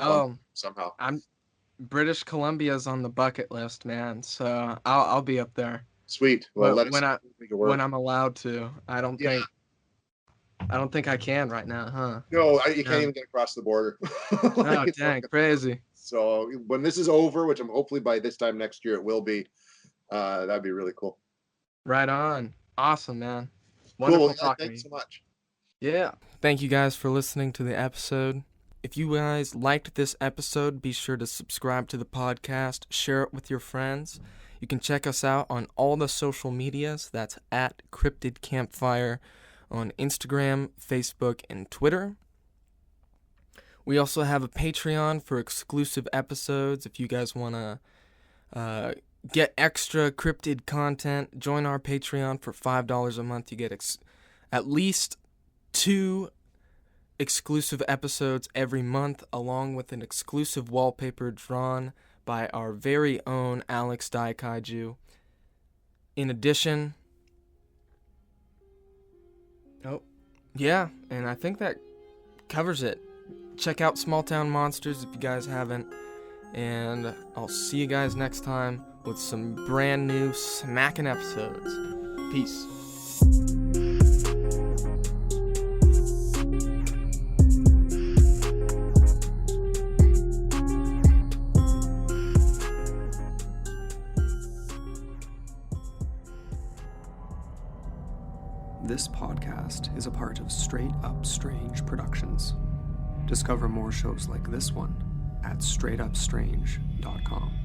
somehow. British Columbia's on the bucket list, man. So I'll be up there. Sweet. Well, when I'm allowed to. I don't think I can right now, huh? No, you can't even get across the border. Oh, dang, crazy. So when this is over, which I'm hopefully by this time next year it will be, that'd be really cool. Right on. Awesome, man. Wonderful talking. Thanks so much. Yeah. Thank you guys for listening to the episode. If you guys liked this episode, be sure to subscribe to the podcast, share it with your friends. You can check us out on all the social medias. That's at Cryptid Campfire on Instagram, Facebook, and Twitter. We also have a Patreon for exclusive episodes. If you guys want to get extra cryptid content, join our Patreon for $5 a month. You get at least 2 exclusive episodes every month, along with an exclusive wallpaper drawn by our very own Alex Daikaiju. In addition, and I think that covers it. Check out Small Town Monsters if you guys haven't, and I'll see you guys next time with some brand new smacking episodes. Peace. This podcast is a part of Straight Up Strange Productions. Discover more shows like this one at straightupstrange.com.